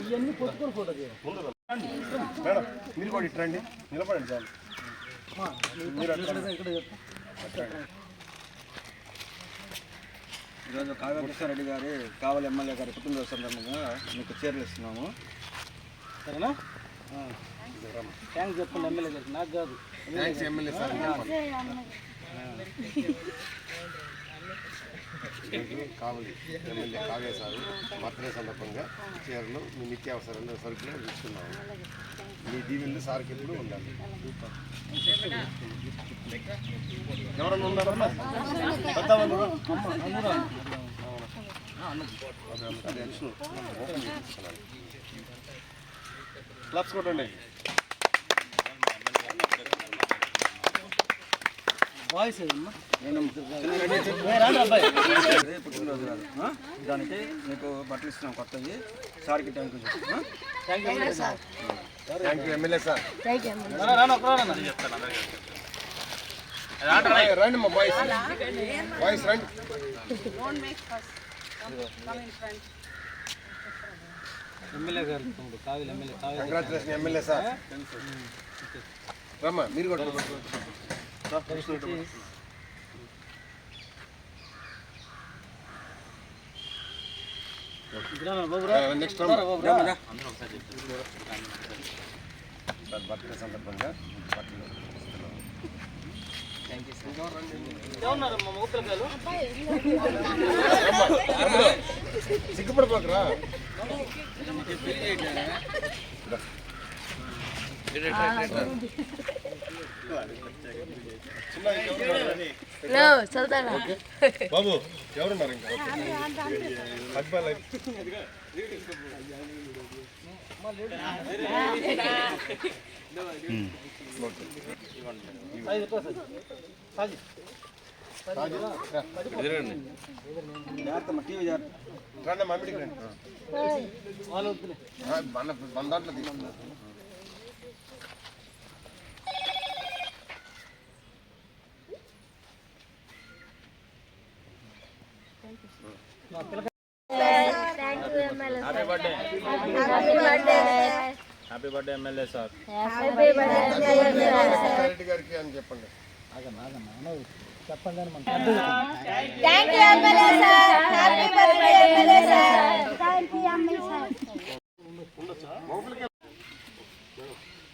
ఇవన్నీ పొత్తుకొని photo madam మీరు కూడా ఇట్రండి నిలబడండి చాలు ఈరోజు కావ్య కృష్ణారెడ్డి గారి కావలి ఎమ్మెల్యే గారి పుట్టినరోజు సందర్భంగా మీకు చీరలు ఇస్తున్నాము. సరేనా? థ్యాంక్స్ చెప్పండి ఎమ్మెల్యే గారికి, నాకు కాదు. Thanks MLA sir. Kavali MLA Kavya sir birthday సందర్భంగా చీరలు మీ నిత్యావసరాలు సరుకులు ఇస్తున్నాము. మీ దీవెనలు సార్కి ఎప్పుడు ఉండాలి. ఎవరన్నా ఉన్నారమ్మా? క్లాప్స్ కొట్టండి. పుట్టినరోజు కాదు, దానికి మీకు బట్టలు ఇస్తున్నాం కొత్తవి. సార్కి thank you. Thank you MLA sir. రండి మా బాయ్స్ రండి. ఎమ్మెల్యే గారు కంగ్రాచులేషన్ ఎమ్మెల్యే సార్. రమ్మా మీరు కూడా నెక్స్ట్ బర్త్డే సందర్భంగా సిగ్గుపడిపోకరా. బాబు ఎవరున్నారు ఇంకా? టీవీ రండి మమ్మీడికి రండి. మన దాంట్లో తీసుకున్నారు. Happy birthday MLA sir. Reddy గారికి అని చెప్పండి. చెప్పండి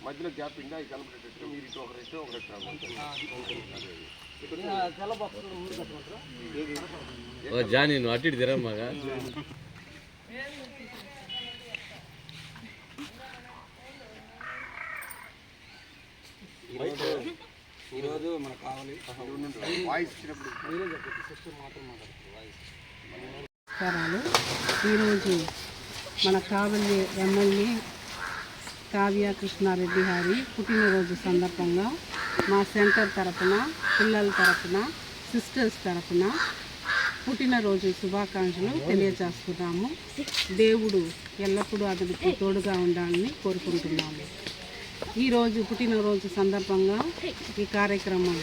మధ్యలో గ్యాప్ ఇందా కనపడేటట్టుగా మీరు ఇటు ఒకరెట్టు ఒకరెట్టు జానీ నువ్వు అటు ఇటు తిరగమ్మాగా. ఈరోజు మన కావాలి ఈరోజు మన కావలి ఎమ్మెల్యే కావ్య కృష్ణారెడ్డి గారి పుట్టినరోజు సందర్భంగా మా సెంటర్ తరఫున, పిల్లల తరఫున, సిస్టర్స్ తరఫున పుట్టినరోజు శుభాకాంక్షలు తెలియజేస్తున్నాము. దేవుడు ఎల్లప్పుడూ అతనికి తోడుగా ఉండాలని కోరుకుంటున్నాము. ఈరోజు పుట్టినరోజు సందర్భంగా ఈ కార్యక్రమం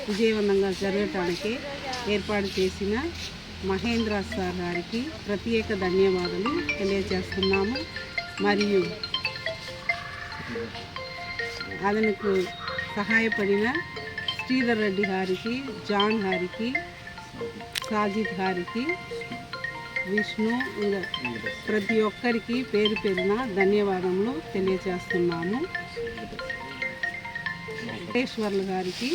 విజయవంతంగా జరగటానికి ఏర్పాటు చేసిన మహేంద్ర సార్ గారికి ప్రత్యేక ధన్యవాదాలు తెలియజేస్తున్నాము. మరియు అతనికి సహాయపడిన శ్రీధర్ రెడ్డి గారికి, జాన్ గారికి, సాజిద్ గారికి, విష్ణు, ప్రతి ఒక్కరికి పేరు పేరున ధన్యవాదములు తెలియజేస్తున్నాము. వెంకటేశ్వర్లు గారికి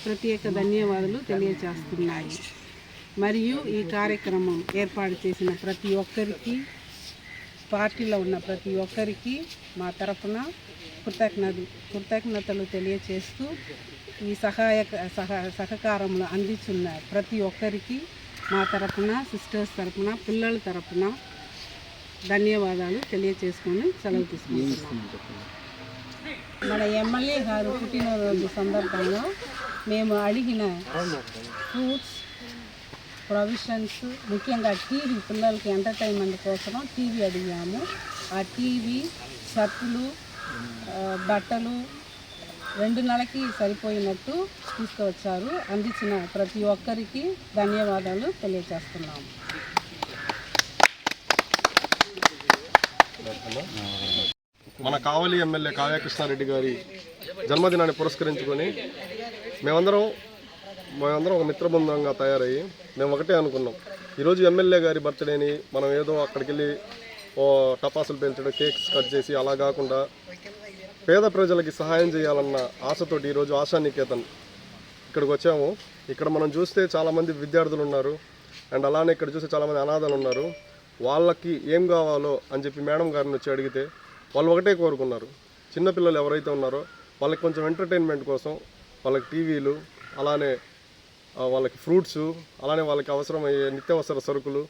ప్రత్యేక ధన్యవాదాలు తెలియజేస్తున్నాయి. మరియు ఈ కార్యక్రమం ఏర్పాటు చేసిన ప్రతి ఒక్కరికి, పార్టీలో ఉన్న ప్రతి ఒక్కరికి మా తరఫున కృతజ్ఞతలు తెలియజేస్తూ ఈ సహకారంలో అందిస్తున్న ప్రతి ఒక్కరికి మా తరఫున, సిస్టర్స్ తరఫున, పిల్లల తరఫున ధన్యవాదాలు తెలియజేసుకొని సెలవు తీసుకుంటున్నాం. మన ఎమ్మెల్యే గారు పుట్టినరోజు సందర్భంగా మేము అడిగిన ఫ్రూట్స్, ప్రొవిజన్స్, ముఖ్యంగా టీవీ, పిల్లలకి ఎంటర్టైన్మెంట్ కోసం టీవీ అడిగాము. ఆ టీవీ, షర్టులు, బట్టలు, 2 నెలలకి సరిపోయినట్టు తీసుకువచ్చారు. అందించిన ప్రతి ఒక్కరికి ధన్యవాదాలు తెలియజేస్తున్నాము. మన కావలి ఎమ్మెల్యే కావ్య కృష్ణారెడ్డి గారి జన్మదినాన్ని పురస్కరించుకొని మేమందరం ఒక మిత్రబృందంగా తయారయ్యి మేము ఒకటే అనుకున్నాం, ఈరోజు ఎమ్మెల్యే గారి బర్త్డేని మనం ఏదో అక్కడికి వెళ్ళి టపాసులు పేల్చడం, కేక్స్ కట్ చేసి అలా కాకుండా పేద ప్రజలకి సహాయం చేయాలన్న ఆశతోటి ఈరోజు ఆశానికేతన్ ఇక్కడికి వచ్చాము. ఇక్కడ మనం చూస్తే చాలామంది విద్యార్థులు ఉన్నారు, అండ్ అలానే ఇక్కడ చూస్తే చాలామంది అనాథలు ఉన్నారు. వాళ్ళకి ఏం కావాలో అని చెప్పి మేడం గారిని వచ్చి అడిగితే వాళ్ళు ఒకటే కోరుకున్నారు, చిన్నపిల్లలు ఎవరైతే ఉన్నారో వాళ్ళకి కొంచెం ఎంటర్టైన్మెంట్ కోసం వాళ్ళకి టీవీలు, అలానే వాళ్ళకి ఫ్రూట్స్, అలానే వాళ్ళకి అవసరమయ్యే నిత్యావసర సరుకులు,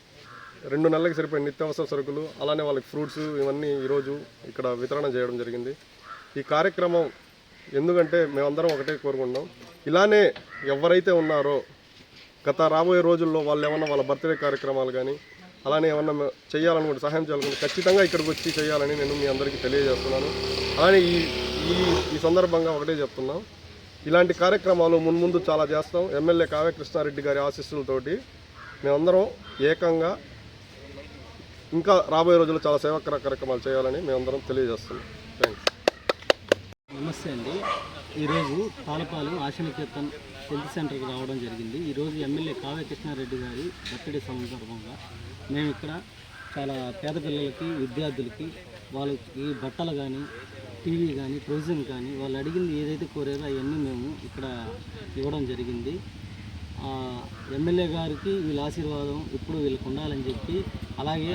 2 నెలలకి సరిపోయే నిత్యావసర సరుకులు, అలానే వాళ్ళకి ఫ్రూట్స్ ఇవన్నీ ఈరోజు ఇక్కడ వితరణ చేయడం జరిగింది. ఈ కార్యక్రమం ఎందుకంటే మేమందరం ఒకటే కోరుకుంటున్నాం, ఇలానే ఎవరైతే ఉన్నారో రాబోయే రోజుల్లో వాళ్ళు ఏమన్నా వాళ్ళ బర్త్డే కార్యక్రమాలు కానీ అలానే ఏమన్నా చేయాలనుకుంటే సహాయం చేయాలనుకుంటే ఖచ్చితంగా ఇక్కడికి వచ్చి చేయాలని నేను మీ అందరికీ తెలియజేస్తున్నాను. అలానే ఈ సందర్భంగా ఒకటే చెప్తున్నాం, ఇలాంటి కార్యక్రమాలు మున్ముందు చాలా చేస్తాం. ఎమ్మెల్యే కావ్య కృష్ణారెడ్డి గారి ఆశీస్సులతోటి మేమందరం ఏకంగా ఇంకా రాబోయే రోజుల్లో చాలా సేవా కార్యక్రమాలు చేయాలని మేమందరం తెలియజేస్తున్నాం. థ్యాంక్స్. నమస్తే అండి. ఈరోజు తాళపాలెం ఆశానికేతన్ హెల్త్ సెంటర్కి రావడం జరిగింది. ఈరోజు ఎమ్మెల్యే కావ్య కృష్ణారెడ్డి గారి బర్త్డే సందర్భంగా మేము ఇక్కడ చాలా పేద పిల్లలకి, విద్యార్థులకి వాళ్ళకి బట్టలు కానీ, టీవీ కానీ, ప్రొవిజన్ కానీ వాళ్ళు అడిగింది ఏదైతే కోరారో అవన్నీ మేము ఇక్కడ ఇవ్వడం జరిగింది. ఎమ్మెల్యే గారికి వీళ్ళ ఆశీర్వాదం ఇప్పుడు వీళ్ళకి ఉండాలని చెప్పి, అలాగే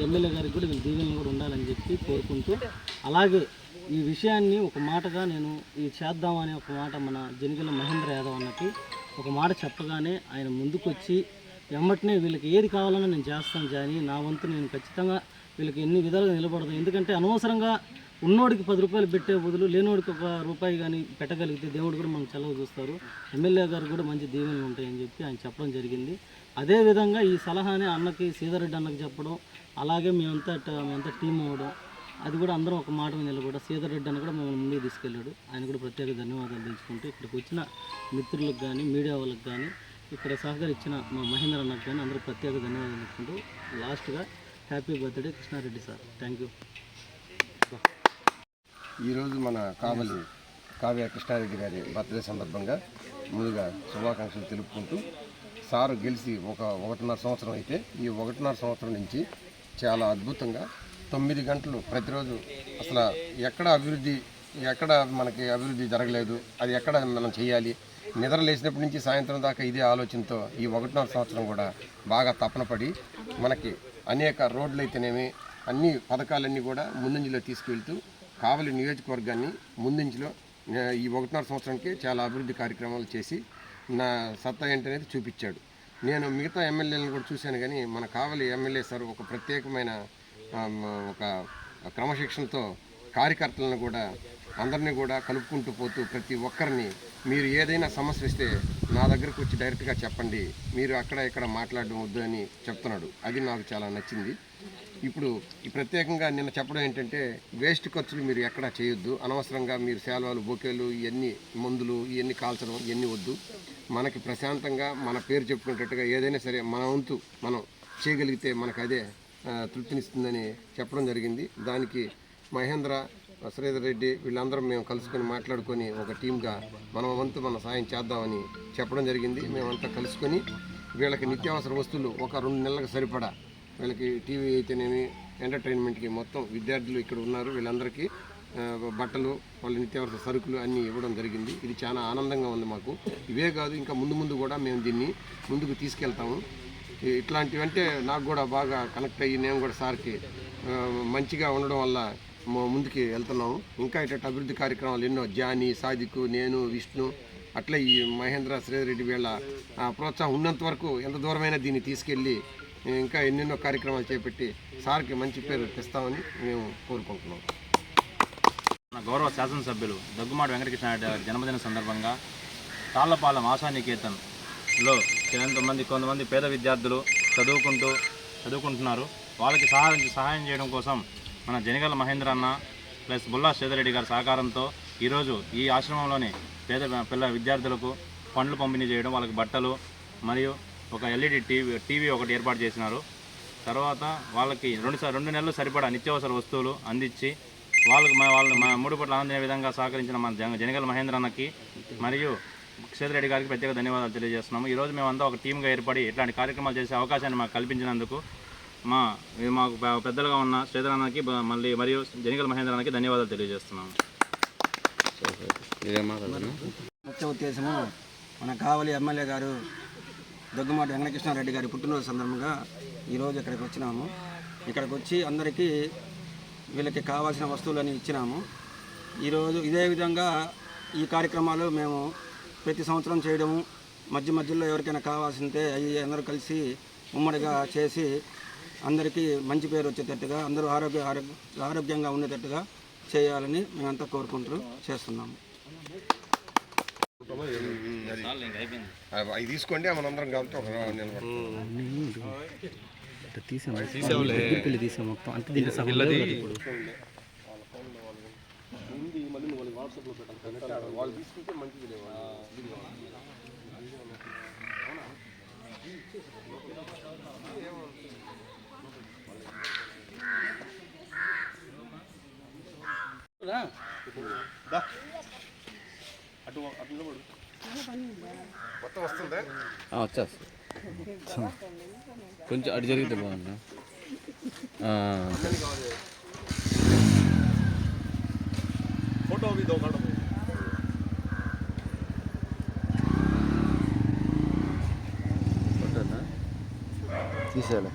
ఎమ్మెల్యే గారికి కూడా వీళ్ళ దీవెనలు కూడా ఉండాలని చెప్పి కోరుకుంటూ, అలాగే ఈ విషయాన్ని ఒక మాటగా నేను చేద్దామని ఒక మాట మన జనిగల మహేంద్ర యాదవ్ అన్నకి ఒక మాట చెప్పగానే ఆయన ముందుకొచ్చి వెంబటనే వీళ్ళకి ఏది కావాలన్నా నేను చేస్తాను జాని, నా వంతు నేను ఖచ్చితంగా వీళ్ళకి ఎన్ని విధాలుగా నిలబడతాను. ఎందుకంటే అనవసరంగా ఉన్నోడికి 10 రూపాయలు పెట్టే బదులు లేనోడికి ₹1 కానీ పెట్టగలిగితే దేవుడు కూడా మనకు చల్లగా చూస్తారు. ఎమ్మెల్యే గారు కూడా మంచి దీవెనలు ఉంటాయని చెప్పి ఆయన చెప్పడం జరిగింది. అదేవిధంగా ఈ సలహాని అన్నకి, సీతారెడ్డి అన్నకి చెప్పడం, అలాగే మేమంతా టీం అవ్వడం, అది కూడా అందరం ఒక మాట మీద నిలబడ. సీతారెడ్డి అన్న కూడా మమ్మల్ని ముందుకు తీసుకెళ్ళాడు. ఆయన కూడా ప్రత్యేక ధన్యవాదాలు తెలుసుకుంటూ, ఇక్కడికి వచ్చిన మిత్రులకు కానీ, మీడియా వాళ్ళకి కానీ, ఇక్కడ సహకరించిన మా మహేంద్ర అన్నకు కానీ అందరూ ప్రత్యేక ధన్యవాదాలు తెలుసుకుంటూ లాస్ట్గా happy birthday Krishna Reddy sir. Thank you. ఈరోజు మన కావలి కావ్య కృష్ణారెడ్డి గారి బర్త్డే సందర్భంగా ముందుగా శుభాకాంక్షలు తెలుపుకుంటూ, సారు గెలిచి 1.5 సంవత్సరం అయితే ఈ 1.5 సంవత్సరం నుంచి చాలా అద్భుతంగా 9 గంటలు ప్రతిరోజు అసలు ఎక్కడ మనకి అభివృద్ధి జరగలేదు, అది ఎక్కడ మనం చేయాలి, నిద్ర లేచినప్పటి నుంచి సాయంత్రం దాకా ఇదే ఆలోచనతో ఈ 1.5 సంవత్సరం కూడా బాగా తపన పడి మనకి అనేక రోడ్లు అయితేనేమి అన్ని పథకాలన్నీ కూడా ముందంజలో తీసుకువెళ్తూ కావలి నియోజకవర్గాన్ని ముందంజలో ఈ 1.5 సంవత్సరానికి చాలా అభివృద్ధి కార్యక్రమాలు చేసి నా సత్తా ఏంటనేది చూపించాడు. నేను మిగతా ఎమ్మెల్యేలను కూడా చూశాను, కానీ మన కావలి ఎమ్మెల్యే సార్ ఒక ప్రత్యేకమైన ఒక క్రమశిక్షణతో కార్యకర్తలను కూడా అందరినీ కూడా కలుపుకుంటూ పోతూ ప్రతి ఒక్కరిని మీరు ఏదైనా సమస్య వస్తే నా దగ్గరకు వచ్చి డైరెక్ట్గా చెప్పండి, మీరు అక్కడ ఇక్కడ మాట్లాడడం వద్దు అని చెప్తున్నాడు. అది నాకు చాలా నచ్చింది. ఇప్పుడు ఈ ప్రత్యేకంగా నిన్న చెప్పడం ఏంటంటే వేస్ట్ ఖర్చులు మీరు ఎక్కడా చేయొద్దు, అనవసరంగా మీరు శాలువాలు, బొకేలు, ఇవన్నీ మందులు ఇవన్నీ కాల్చడం ఇవన్నీ వద్దు, మనకి ప్రశాంతంగా మన పేరు చెప్పుకునేటట్టుగా ఏదైనా సరే మన వంతు మనం చేయగలిగితే మనకు అదే తృప్తినిస్తుందని చెప్పడం జరిగింది. దానికి మహేంద్ర, శ్రీధర్ రెడ్డి వీళ్ళందరం మేము కలుసుకొని మాట్లాడుకొని ఒక టీమ్గా మన వంతు మన సాయం చేద్దామని చెప్పడం జరిగింది. మేమంతా కలుసుకొని వీళ్ళకి నిత్యావసర వస్తువులు ఒక 2 నెలలకు సరిపడా, వీళ్ళకి టీవీ అయితేనేమి, ఎంటర్టైన్మెంట్కి మొత్తం విద్యార్థులు ఇక్కడ ఉన్నారు వీళ్ళందరికీ బట్టలు, వాళ్ళ నిత్యావసర సరుకులు అన్నీ ఇవ్వడం జరిగింది. ఇది చాలా ఆనందంగా ఉంది మాకు. ఇవే కాదు, ఇంకా ముందు కూడా మేము దీన్ని ముందుకు తీసుకెళ్తాము. ఇట్లాంటివంటే నాకు కూడా బాగా కనెక్ట్ అయ్యి నేను కూడా సార్కి మంచిగా ఉండడం వల్ల ముందుకి వెళ్తున్నాము. ఇంకా ఇట్లా అభివృద్ధి కార్యక్రమాలు ఎన్నో, జానీ, సాదికు, నేను, విష్ణు, అట్లా ఈ మహేంద్ర, శ్రీధరెడ్డి వీళ్ళ ప్రోత్సాహం ఉన్నంత వరకు ఎంత దూరమైనా దీన్ని తీసుకెళ్ళి ఇంకా ఎన్నెన్నో కార్యక్రమాలు చేపట్టి సార్కి మంచి పేరు తెస్తామని మేము కోరుకుంటున్నాం. గౌరవ శాసనసభ్యులు దగ్గుమాటి వెంకటకృష్ణారెడ్డి గారి జన్మదిన సందర్భంగా తాళ్లపాలెం ఆశానికేతన్లో కొంతమంది పేద విద్యార్థులు చదువుకుంటున్నారు. వాళ్ళకి సహాయం చేయడం కోసం మన జనిగల మహేంద్ర అన్న ప్లస్ బుల్లా శ్రీధరెడ్డి గారి సహకారంతో ఈరోజు ఈ ఆశ్రమంలోని పేద విద్యార్థులకు పండ్లు పంపిణీ చేయడం, వాళ్ళకి బట్టలు మరియు ఒక ఎల్ఈడి టీవీ ఒకటి ఏర్పాటు చేసినారు. తర్వాత వాళ్ళకి 2 నెలలు సరిపడా నిత్యావసర వస్తువులు అందించి వాళ్ళ మూడు పట్ల ఆనందించే విధంగా సహకరించిన మన జనగల మహేంద్ర అన్నకి మరియు శ్రీధర్ గారికి ప్రత్యేక ధన్యవాదాలు తెలియజేస్తున్నాము. ఈరోజు మేమంతా ఒక టీమ్గా ఏర్పడి ఇట్లాంటి కార్యక్రమాలు చేసే అవకాశాన్ని మాకు కల్పించినందుకు మాకు పెద్దలుగా ఉన్న శ్రీధర్ అన్నకి మరియు జనగల మహేంద్ర అన్నకి ధన్యవాదాలు తెలియజేస్తున్నాము. ముఖ్య ఉద్దేశము మన కావలి ఎమ్మెల్యే గారు దగ్గుమాటి వెంకటకృష్ణారెడ్డి గారి పుట్టినరోజు సందర్భంగా ఈరోజు ఇక్కడికి వచ్చినాము. ఇక్కడికి వచ్చి అందరికీ వీళ్ళకి కావాల్సిన వస్తువులని ఇచ్చినాము. ఈరోజు ఇదే విధంగా ఈ కార్యక్రమాలు మేము ప్రతి సంవత్సరం చేయడము, మధ్యలో ఎవరికైనా కావాల్సింటే అవి అందరూ కలిసి ఉమ్మడిగా చేసి అందరికీ మంచి పేరు వచ్చేటట్టుగా, అందరూ ఆరోగ్యంగా ఉండేటట్టుగా చేయాలని మేమంతా కోరుకుంటూ చేస్తున్నాము. అవి తీసుకోండి, మనందరం కలిపి ఒక నిలబడతాం. తీసాం మొత్తం అంటే దీంట్లో సగం లేదు కదా ఇప్పుడు. వాళ్ళు తీసుకుంటే మంచిది. మొత్తం వస్తుందా? వచ్చేస్తా కొంచెం అటు జరిగితే బాగుంది. ఫోటో తీసేయాలి.